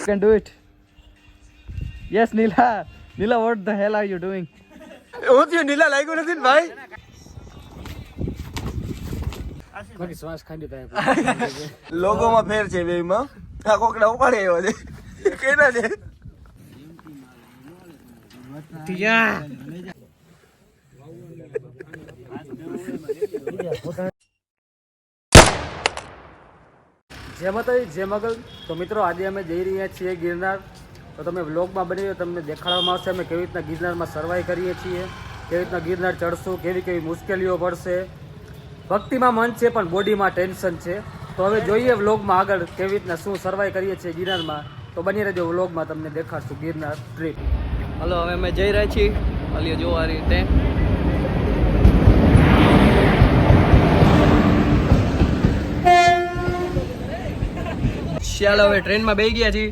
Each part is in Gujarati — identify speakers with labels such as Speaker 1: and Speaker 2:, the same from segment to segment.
Speaker 1: Can do it. Yes, Nila. Nila, what the hell are you doing?
Speaker 2: હું થયું નીલા લાગ્યું નથી ને ભાઈ?
Speaker 1: શ્વાસ ખાલી થાય.
Speaker 2: લોગોમાં ફેર છે બેમાં. આ કોકડા ઉપાડે એવો છે. કેના છે?
Speaker 1: જય માતાજી, જય મગલ. તો મિત્રો આજે અમે જઈ રહ્યા છીએ ગિરનાર. તો તમે વ્લોગમાં બની તમને દેખાડવામાં આવશે અમે કેવી રીતના ગિરનારમાં સર્વાઈવ કરીએ છીએ, કેવી રીતના ગિરનાર ચડશું, કેવી કેવી મુશ્કેલીઓ પડશે. ભક્તિમાં મન છે પણ બોડીમાં ટેન્શન છે. તો હવે જોઈએ વ્લોગમાં આગળ કેવી રીતના શું સર્વાઈવ કરીએ છીએ ગિરનારમાં. તો બની રહેજો વ્લોગમાં, તમને દેખાડશું ગિરનાર ટ્રીપ. હલો, હવે અમે જઈ રહ્યા છીએ. હાલીએ જો આ રીતે. ચાલો હવે ટ્રેનમાં બેસી ગયા છીએ.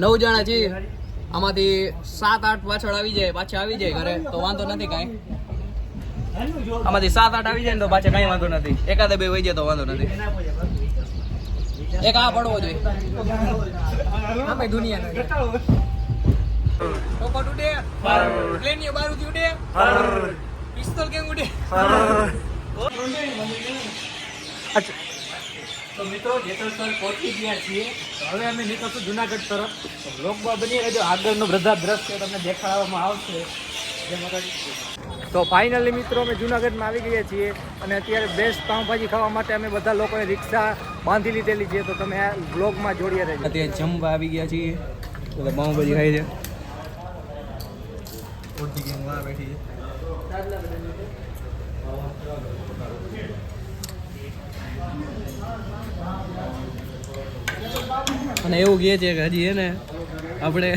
Speaker 1: 9 જણા છીએ. આમાંથી 7-8 પાછળ આવી જાય, પાછા આવી જાય ઘરે તો વાંધો નથી કાંઈ. આમાંથી 7-8 આવી જાય ને તો પાછા કાંઈ વાંધો નથી. એકાદે બે વહી જાય તો વાંધો નથી. એક આ પડવો જોઈએ. આમે દુનિયા ટોપટ ઉડે, પ્લેનીઓ બારૂદ ઉડે, પિસ્તોલ કેમ ઉડે. તો મિત્રો જેતલસર પહોંચી ગયા છીએ. હવે અમે નીકળશું જુનાગઢ તરફ. બ્લોગમાં બની રહેજો, આગળનું બધા દ્રશ્ય તમને દેખાડવામાં આવશે. તો ફાઇનલી મિત્રો અમે જુનાગઢમાં આવી ગયા છીએ અને અત્યારે બેસ્ટ પાઉંભાજી ખાવા માટે અમે બધા લોકોએ રિક્ષા બાંધી લીધેલી છે. તો તમે આ બ્લોગમાં જોડી રહેજો. અત્યારે જમવા આવી ગયા છીએ, બધા પાઉંભાજી ખાઈ છે. અને એવું કહે છે કે હજી હે ને આપણે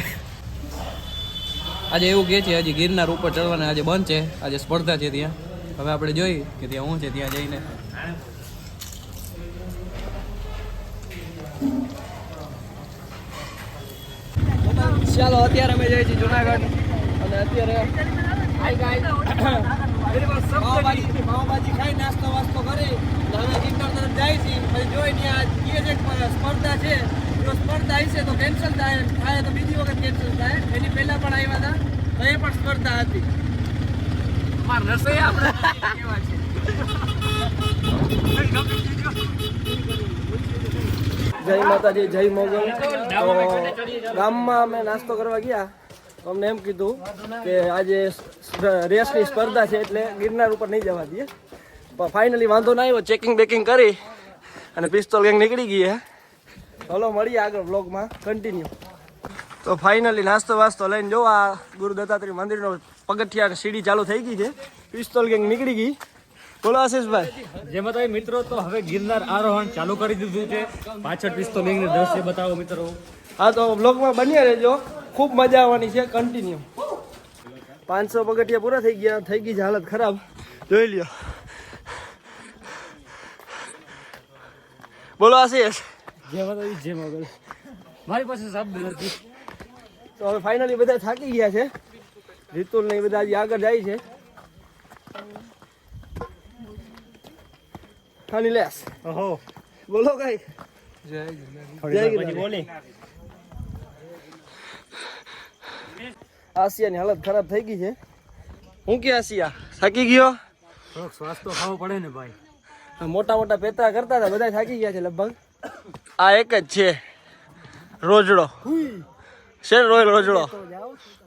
Speaker 1: આજે એવું કહે છે હજી ગિરનાર ઉપર ચડવાના આજે બંધ છે, આજે સ્પર્ધા છે ત્યાં. હવે આપણે જોઈએ કે ત્યાં શું છે ત્યાં જઈને. ચાલો અત્યારે અમે જઈએ છીએ જુનાગઢ અને અત્યારે પાઉંભાજી ખાઈ નાસ્તો વાસ્તો કરી હવે ગિરનાર તરફ જાય છે. પછી જોઈ ત્યાં સ્પર્ધા છે, જો સ્પર્ધા હશે તો કેન્સલ થાય તો બીજી વખત કેન્સલ થાય. એની પહેલા પણ આવ્યા હતા તો એ પણ સ્પર્ધા હતી. અમારા રસોઈ આપણે કેવા છે. જય માતાજી, જય મોગલ. તો ગામમાં અમે નાસ્તો કરવા ગયા તો અમને એમ કીધું કે આજે રેસની સ્પર્ધા છે એટલે ગિરનાર ઉપર નહીં જવા દઈએ. પણ ફાઇનલી વાંધો ના આવ્યો, ચેકિંગ બેકિંગ કરી અને પિસ્તોલ ગેંગ નીકળી ગઈ હે. ચલો મળીએ આગળ વ્લોગમાં કન્ટિન્યુ. તો ફાઇનલી નાસ્તો વાસ્તો લઈને જો આ ગુરુ દત્તાત્રેય મંદિરનો પગથિયા સીડી ચાલુ થઈ ગઈ છે. પિસ્તોલ ગેંગ નીકળી ગઈ. બોલો આશીષભાઈ.
Speaker 3: જેમાં તમે મિત્રો તો હવે ગિરનાર આરોહણ ચાલુ કરી દીધું છે. પાછળ પિસ્તોલ ગેંગનું દ્રશ્ય બતાવો મિત્રો.
Speaker 2: હા તો બ્લોગમાં બન્યા રહેજો, ખૂબ મજા આવવાની છે. કન્ટિન્યુ. 500 પગથિયા પૂરા થઈ ગયા, થઈ ગઈ છે હાલત ખરાબ, જોઈ લ્યો. બોલો આશીષ.
Speaker 3: જે બતાવી જે મગલ મારી પાસે શબ્દ નથી.
Speaker 2: તો હવે ફાઇનલી બધા થાકી ગયા છે. રીતુલ ને બધા હજી આગળ જાય છે. ખાલી લેસ.
Speaker 3: ઓહો
Speaker 2: બોલો કઈ.
Speaker 3: જય
Speaker 2: ગિરનાર.
Speaker 3: બોલે
Speaker 2: આસિયાની હાલત ખરાબ થઈ ગઈ છે. હું કે આસિયા થાકી ગયો?
Speaker 3: થોડોક શ્વાસ તો ખાવો પડે ને ભાઈ.
Speaker 2: મોટા મોટા પેતરા કરતા હતા, બધા થાકી ગયા છે લગભગ. આ એક જ છે રોજડો છે ને, રોજડો.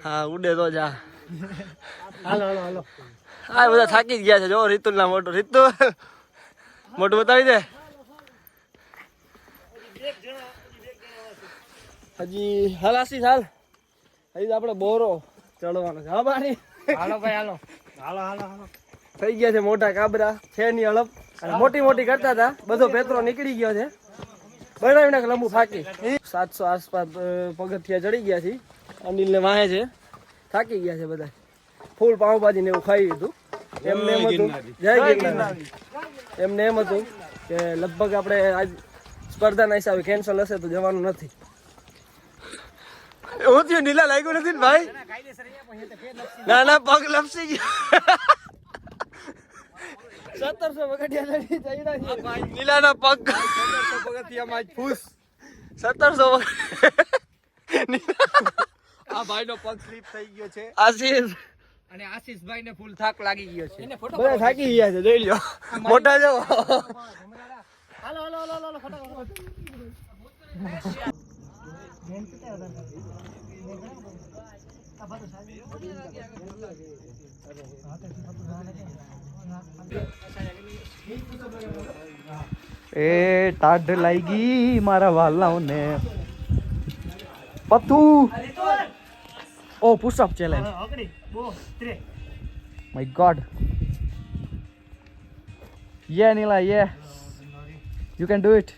Speaker 2: હા ઉડે તો જા.
Speaker 3: હાલો હાલો હાલો.
Speaker 2: આ બધા થાકી જ ગયા છે. જો રીતુલ ના મોટું, રીતુ મોટું બતાવી દે. હજી હાલ આશીષ હાલ. હજી આપણે બોરો ચડવાનો છે. હા બારી
Speaker 3: હાલો ભાઈ હાલો હાલો હાલો હાલો.
Speaker 2: થઈ ગયા છે મોટા કાબરા છે ની હળપ. મોટી મોટી કરતા હતા, બધો પેતરો નીકળી ગયો છે. બનાવીને લંબુ ફાકી 700 આસપાસ પગથિયા ચડી ગયા છે. અનિલ ને વાહે છે, થાકી ગયા છે બધા. ફૂલ પાઉંભાજી ને એવું ખાઈ લીધું. એમને એમ હતું, જય ગિરનાર. એમને એમ હતું કે લગભગ આપણે આજ સ્પર્ધાના હિસાબે કેન્સલ હશે તો જવાનું નથી. એવું થયું નીલા લાગ્યું નથી ને ભાઈ? ના ના પગ લપસી ગયો. 1700 પગથિયા ચડી ચડ્યા છે નીલાના પગ 1700 પગથિયામાં જ ફૂસ 1700 આ ભાઈનો પગ સ્લીપ થઈ ગયો છે આશીષ
Speaker 1: અને આશીષભાઈ ને ફૂલ થાક લાગી ગયો છે
Speaker 2: બધા થાકી ગયા છે જોઈ લ્યો મોટા જો
Speaker 1: હાલો ફટાફટ
Speaker 3: એ ટાઢ લાગી મારા વાલાઓને પથુ ઓ push up challenge my god yeah Nila yeah you can do it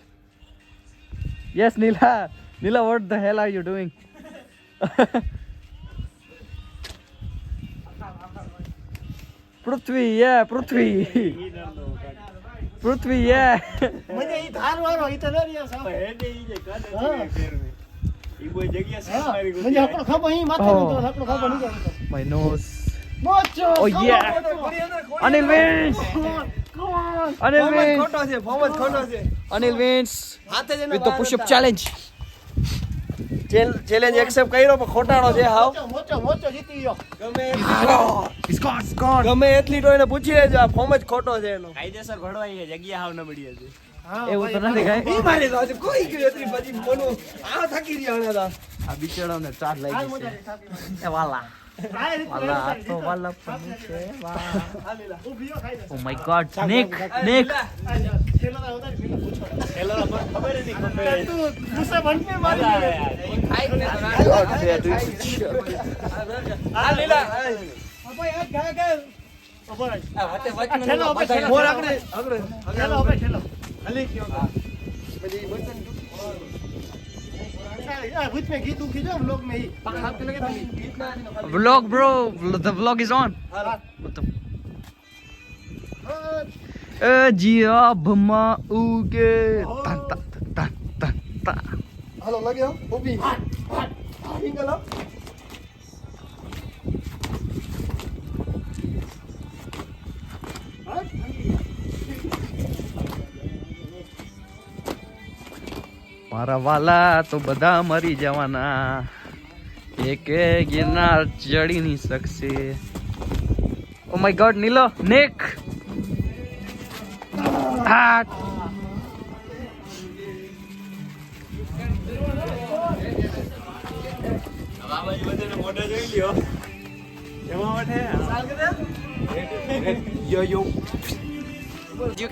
Speaker 3: yes Nila what the hell are you doing Prithvi yeah Prithvi yeah
Speaker 2: મને ઈ ધાર વાળો ઈ તો નરિયા સાહેબ હેડે ઈ જે કાદે ઈ કોઈ જગ્યા છે મારી ગોતી મને આપણો ખબર ઈ માથે નો તો આપણો ખબર નહીં જાય
Speaker 3: my nose
Speaker 2: મોચો
Speaker 3: oh yeah Anil wins Anil wins
Speaker 2: ખોટો છે ફોર્મ જ ખોટો છે
Speaker 3: Anil wins
Speaker 2: હાથે જ
Speaker 3: with the push up challenge
Speaker 2: challenge accept કર્યો પણ ખોટાડો છે હાવ મોચો જીતી ગયો ગમે એથ્લીટો એને પૂછી લેજો આ ફોર્મ જ ખોટો છે એનો
Speaker 1: કાયદેસર ભળવાઈ જગ્યા હાવ નબળી હતી
Speaker 3: એવું તો નથી કાંઈ
Speaker 2: ઈ મારી તો આજે કોઈ ગયો એટલી પછી મોનો આ થાકી રહ્યા હતા
Speaker 3: આ બિચારાને ચાર લાગી છે એ વાલા આ તો વાલા પણ છે ઓ my God Nick vlog bro the vlog is on જીઆબમાં ઉગે તન તન તન તન તન
Speaker 2: હાલો લાગ્યો ઊભી હિંગલો
Speaker 3: મારા વાલા તો બધા મરી જવાના એકે ગિરનાર ચડી નહીં શકશે ઓ માય ગોડ નીલો Nick આ you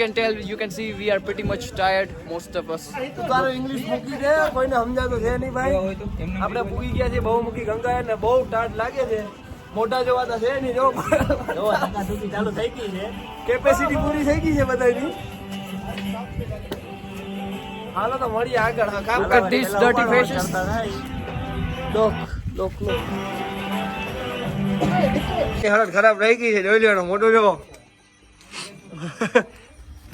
Speaker 3: can see we are pretty much tired most of us
Speaker 2: તું તારો ઇંગ્લિશ મૂકી દે કોઈને સમજાતો છે નહીં ભાઈ આપણે પૂગી ગયા છે બહુ મૂકી ગંગા ને બહુ ટાઢ લાગે છે મોટા જોવાતા છે નહીં જો ચાલુ થઈ ગઈ છે કેપેસિટી પૂરી થઈ ગઈ છે બધાની હાલો તો મળીએ આગળ હા કામ
Speaker 3: look at these dirty faces
Speaker 2: લોક એ હાલત ખરાબ રહી ગઈ છે જોઈ લેવાનો મોટો જો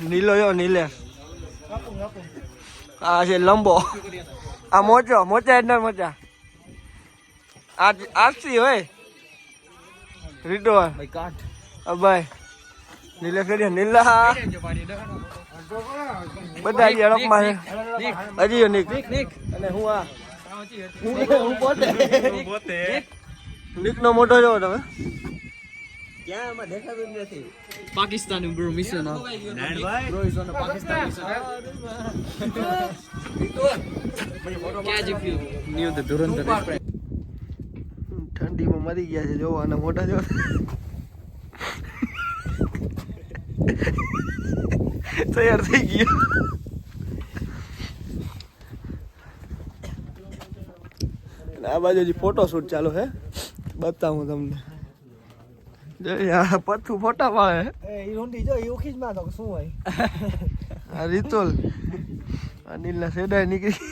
Speaker 2: નીલો જો નીલે આ છે લંબો આ મોચા એડનર મોચા આરસી હોય રીટો
Speaker 3: my god
Speaker 2: ભાઈ નીલે કરી નીલા બધા હજી અડપમાં છે હજી નીક અને હું આ હું પોતે નીક નો મોટો જો તમે ક્યાં એમાં દેખાતું નથી
Speaker 3: Pakistani bro mission bro is on a Pakistan mission catch if you knew the Durandar is friend
Speaker 2: ઠંડીમાં મરી ગયા છે જો અને મોટા જો તૈયાર થઈ ગયો આ બાજુ હજી ફોટો શૂટ ચાલુ છે બતાવું તમને જો યાર પથ્થુ ફોટા પાડે એ ઊંડી જો એ ઉખી જ માં તો શું હોય આ રીતોલ અનિલના સેડાય નીકળી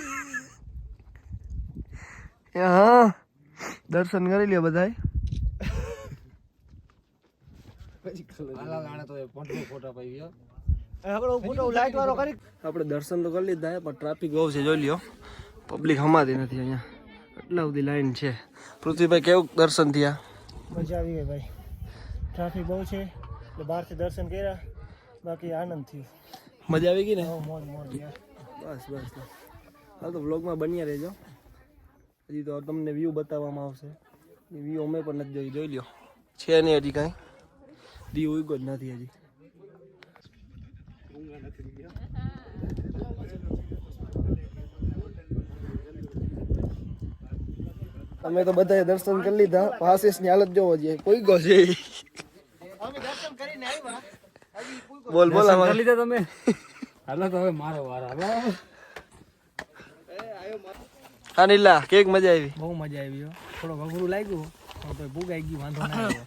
Speaker 2: હા દર્શન કરી લ્યો બધાય આપણે દર્શન તો કરી લીધા પણ ટ્રાફિક બહુ છે જોઈ લ્યો પબ્લિક હમાતી નથી અહીંયા એટલા બધી લાઈન છે પૃથ્વીભાઈ કેવું દર્શન થયા
Speaker 4: મજા આવી ગઈ ભાઈ ટ્રાફિક બહુ છે એટલે બહારથી દર્શન કર્યા
Speaker 2: બાકી આનંદ થયો.
Speaker 1: મજા આવી ગઈ ને?
Speaker 2: મોજ મોજ યાર.
Speaker 1: બસ બસ હાલ તો વ્લોગમાં બન્યા રહેજો. હજી તો તમને વ્યૂ બતાવવામાં આવશે. એ વ્યૂ અમે પણ નથી જોઈ લ્યો. છે નહીં હજી કાંઈ. દી ઉગ્યો જ નથી હજી. અમે તો બધાએ દર્શન કરી લીધા. આશીષની હાલત જોવો જોઈએ. કોઈ ગો છે
Speaker 2: અમે દર્શન કરીને આવ્યા.
Speaker 1: બોલ બોલ
Speaker 4: કરી લીધા તમે? હાલો તો હવે મારો વારો. હાલો.
Speaker 1: હા નીલા કેક મજા આવી?
Speaker 4: બહુ મજા આવી હો. થોડો અઘરું લાગ્યું પણ તો ભૂગાઈ ગયું, વાંધો ના આવ્યો.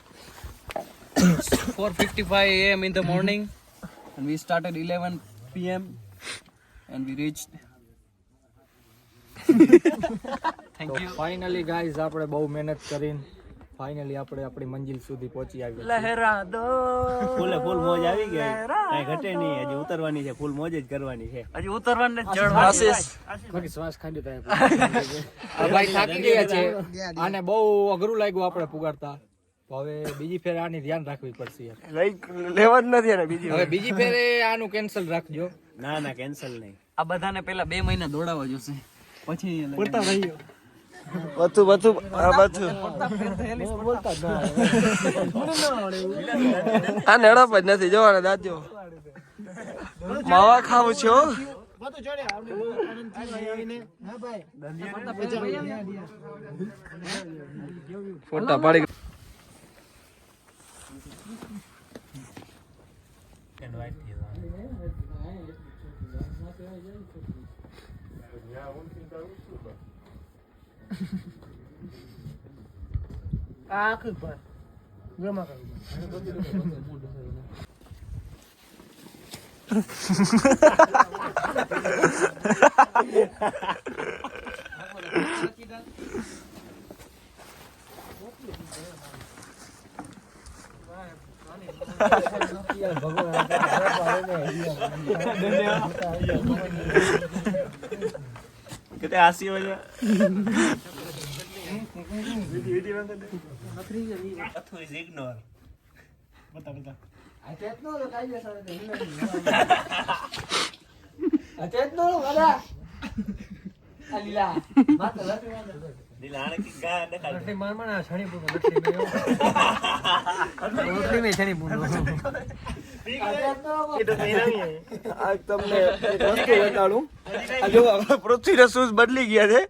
Speaker 4: 4:55 AM in the morning and we started 11 PM and we reached. Thank you. Finally guys આપણે બહુ મહેનત કરીને ફાઇનલી આપણે આપણી મંજિલ સુધી પહોંચી આવ્યા. લહેરા દો
Speaker 2: ફૂલ મોજ આવી ગઈ. કાંઈ ઘટે નહીં. હજી ઉતરવાની છે. ફૂલ મોજ જ કરવાની છે.
Speaker 3: હજી ઉતરવાને ચડવા.
Speaker 1: આશીષ
Speaker 4: બાકી શ્વાસ ખાલી તો આ ભાઈ થાકી ગયા છે. આને બહુ અઘરું લાગ્યું આપણે પુગાડતા. તો હવે બીજી ફેર આની ધ્યાન રાખવી પડશે યાર.
Speaker 1: લેવા જ નથી ને બીજી.
Speaker 4: હવે બીજી ફેરે આનું કેન્સલ રાખજો.
Speaker 2: ના કેન્સલ નહીં.
Speaker 3: આ બધાને પેલા 2 મહિના દોડાવવા જોશે પછી
Speaker 2: પૂરતા ભાઈઓ.
Speaker 1: બધું આ બધું આ નડપ જ નથી જોવાના દાદીઓ. માવા ખાવું છે હો.
Speaker 2: બધું જોડે આનંદ થયો આવીને. હા ભાઈ.
Speaker 1: ફોટા પાડી
Speaker 2: આખું ભાઈ ગમા કરી.
Speaker 1: कितने आसी हो जा
Speaker 2: वीडियो में अथु इज इग्नोर. बता
Speaker 1: અચેતનો લો કાઈ જશે અચેતનો લો વાડા અલીલા માત
Speaker 2: દિલાણે કી ગા દેખા.
Speaker 4: લટલી મારમાના છણી પૂરો લટલી મે લટલી મે છણી પૂરો.
Speaker 2: એ તો નહીં હે.
Speaker 1: આ તમને એક વસ્તુ બતાડું. આ જો પૃથ્વીના શૂઝ બદલી ગયા છે.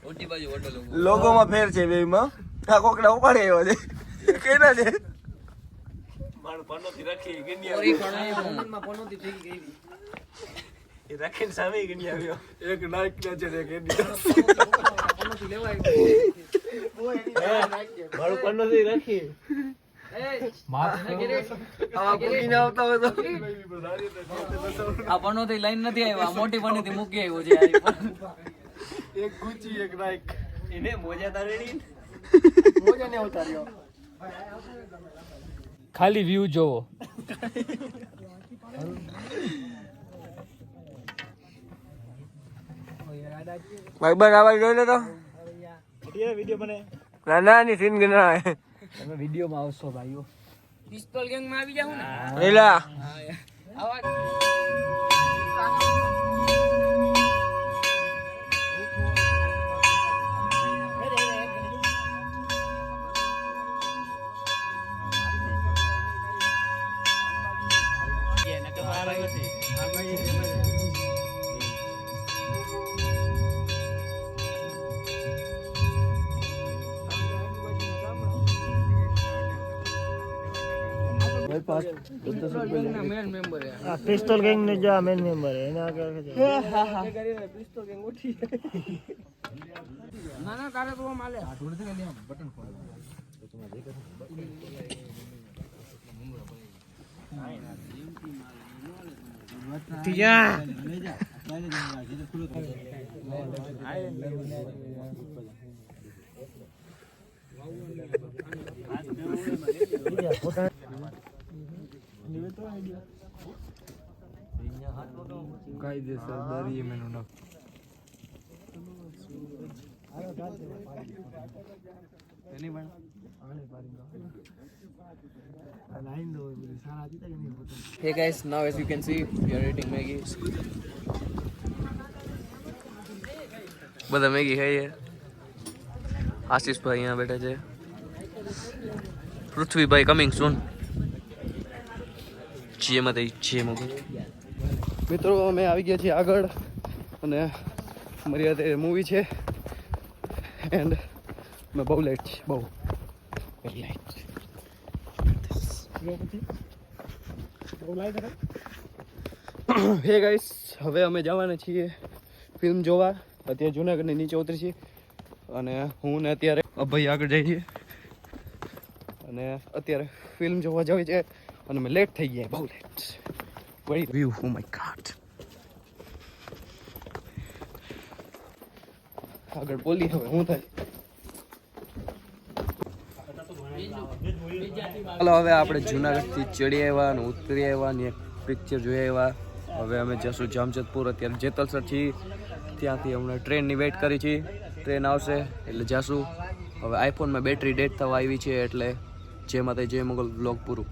Speaker 3: ઓટી બાજુ ઓટો લો.
Speaker 1: લોગોમાં ફેર છે બેમાં. આ કોકડા ઉપાડે આવ્યો છે. કેના છે?
Speaker 2: મારું પનોતી રાખી ગિનિયા.
Speaker 4: ઓરી ખણે મોમનમાં પનોતી થઈ ગઈ.
Speaker 2: એ રાખીને સામે ગિનિયા આવ્યો.
Speaker 1: એક નાઈક ના છે એક ઇન્ડિયા.
Speaker 4: પનોતી લેવાય.
Speaker 2: મારું પનોતી રાખી.
Speaker 1: આ પૂરી ના આવતા હોય તો
Speaker 3: આ પનોતી લાઈન નથી આવ્યા, મોટી પનોતી મૂકી આવ્યો છે આ.
Speaker 1: એક ગુચી એક નાઈક.
Speaker 2: એને મોજા તારેડી.
Speaker 1: મોજા ને ઉતાર્યો.
Speaker 4: ખાલી વ્યૂ જોવો.
Speaker 1: ભાઈ બન આવાજ જોઈ લે તો.
Speaker 2: વિડિયો બને.
Speaker 1: ના ના ની સીન ગના
Speaker 4: તમે વિડિયો માં આવશો ભાઈઓ. પિસ્તોલ ગેંગ માં આવી જાવ ને.
Speaker 1: એલા
Speaker 4: આવાજ મેન મેમ્બર હે.
Speaker 2: પિસ્તોલ ગેંગ ને જો મેન મેમ્બર હે. એને આગળ
Speaker 1: પિસ્તોલ ગેંગ ઉઠી.
Speaker 4: ના ના તારે તો માલે હાથોડ થી લે બટન ખોલ.
Speaker 2: તિયા
Speaker 4: કાયદેસર દરીએ મેનું નાખ. એની પણ
Speaker 3: Hey guys, now as you can see, we are eating Maggie. બધા મેગી ખાઈએ. આશીષભાઈ અહીંયા બેઠા છે. પૃથ્વીભાઈ કમિંગ સૂન. જે મોગલ. મિત્રો અમે આવી ગયા છીએ આગળ અને અમારી અત્યારે મૂવી છે એન્ડ મેં બહુ લેટ છે, બહુ વેરી લેટ. હે ગાઈસ, હવે અમે જવાના છીએ ફિલ્મ જોવા. અત્યારે જુનાગઢની નીચે ઉતરી છીએ અને હું ને અત્યારે અભય આગળ જઈએ છીએ અને અત્યારે ફિલ્મ જોવા જવી છે અને અમે લેટ થઈ ગયા, બહુ late. Very view, oh my god. આગળ બોલી હવે હું થાય. ચાલો હવે આપણે જુનાગઢથી ચડી આવ્યા અને ઉતરી આવ્યા અને એક પિક્ચર જોઈ આવ્યા. હવે અમે જશું જામજોધપુર. અત્યારે જેતલસર છીએ, ત્યાંથી હમણાં ટ્રેનની વેઇટ કરી છીએ. ટ્રેન આવશે એટલે જશું. હવે આઈફોનમાં બેટરી ડેડ થવા આવી છે એટલે જય માતા જય મોગલ. વ્લોગ પૂરું.